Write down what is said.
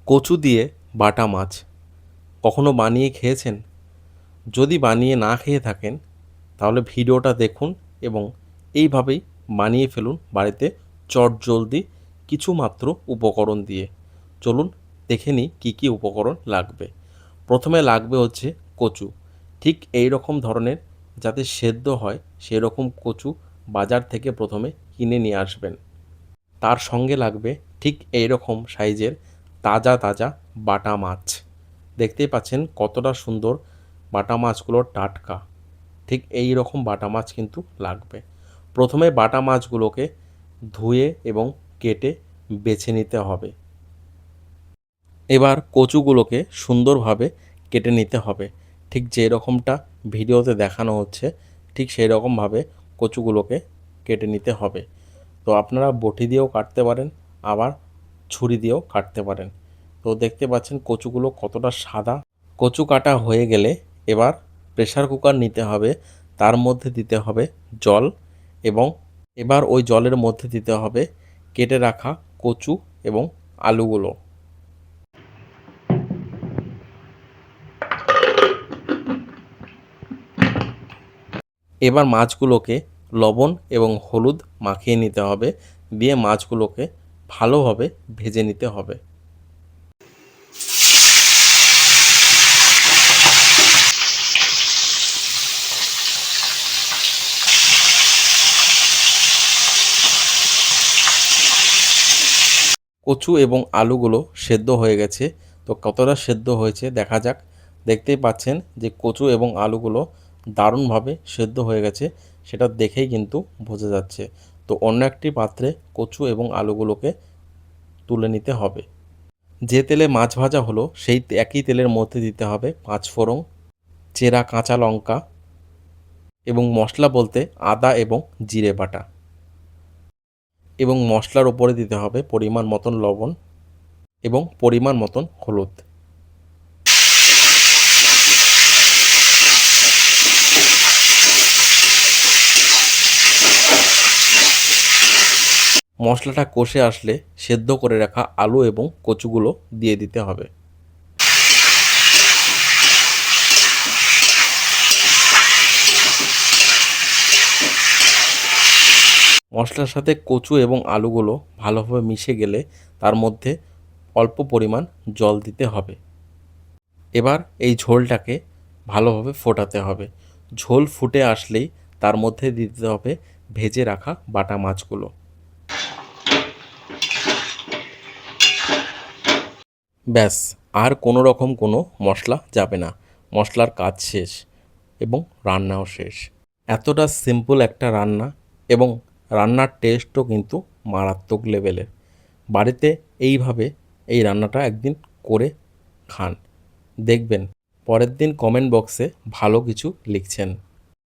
কচু দিয়ে বাটা মাছ কখনো বানিয়ে খেয়েছেন? যদি বানিয়ে না খেয়ে থাকেন তাহলে ভিডিওটা দেখুন এবং এইভাবেই বানিয়ে ফেলুন বাড়িতে চটজলদি কিছু মাত্র উপকরণ দিয়ে। চলুন দেখে নিই কী কী উপকরণ লাগবে। প্রথমে লাগবে হচ্ছে কচু। ঠিক এই রকম ধরনের যাতে সেদ্ধ হয় সেরকম কচু বাজার থেকে প্রথমে কিনে নিয়ে আসবেন। তার সঙ্গে লাগবে ঠিক এই রকম সাইজের তাজা তাজা বাটা মাছ। দেখতেই পাচ্ছেন কতটা সুন্দর বাটা মাছগুলো টাটকা। ঠিক এই রকম বাটা মাছ কিন্তু লাগবে। প্রথমে বাটা মাছগুলোকে ধুয়ে এবং কেটে বেছে নিতে হবে। এবার কচুগুলোকে সুন্দরভাবে কেটে নিতে হবে। ঠিক যে রকমটা ভিডিওতে দেখানো হচ্ছে ঠিক সেই রকমভাবে কচুগুলোকে কেটে নিতে হবে। তো আপনারা বটি দিয়েও কাটতে পারেন, আবার ছুরি দিয়েও কাটতে পারেন। তো দেখতে পাচ্ছেন কচুগুলো কতটা সাদা। কচু কাটা হয়ে গেলে এবার প্রেসার কুকার নিতে হবে, তার মধ্যে দিতে হবে জল এবং এবার ওই জলের মধ্যে দিতে হবে কেটে রাখা কচু এবং আলুগুলো। এবার মাছগুলোকে লবণ এবং হলুদ মাখিয়ে নিতে হবে, দিয়ে মাছগুলোকে ভালোভাবে ভেজে নিতে হবে। কচু এবং আলুগুলো সেদ্ধ হয়ে গেছে। তো কতটা সেদ্ধ হয়েছে দেখা যাক। দেখতেই পাচ্ছেন যে কচু এবং আলুগুলো দারুণভাবে সেদ্ধ হয়ে গেছে, সেটা দেখেই কিন্তু বোঝা যাচ্ছে। তো অন্য একটি পাত্রে কচু এবং আলুগুলোকে তুলে নিতে হবে। যে তেলে মাছ ভাজা হলো সেই একই তেলের মধ্যে দিতে হবে পাঁচফোড়ন, চেরা কাঁচা লঙ্কা এবং মশলা বলতে আদা এবং জিরে বাটা, এবং মশলার ওপরে দিতে হবে পরিমাণ মতন লবণ এবং পরিমাণ মতন হলুদ। মশলাটা কষে আসলে সেদ্ধ করে রাখা আলু এবং কচুগুলো দিয়ে দিতে হবে। মশলার সাথে কচু এবং আলুগুলো ভালোভাবে মিশে গেলে তার মধ্যে অল্প পরিমাণ জল দিতে হবে। এবার এই ঝোলটাকে ভালোভাবে ফোটাতে হবে। ঝোল ফুটে আসলেই তার মধ্যে দিতে হবে ভেজে রাখা বাটা মাছগুলো। ব্যাস, আর কোনো রকম কোনো মশলা যাবে না। মশলার কাজ শেষ এবং রান্নাও শেষ। এতটা সিম্পল একটা রান্না এবং রান্নার টেস্টও কিন্তু মারাত্মক লেভেলের। বাড়িতে এইভাবে এই রান্নাটা একদিন করে খান, দেখবেন পরের দিন কমেন্ট বক্সে ভালো কিছু লিখছেন।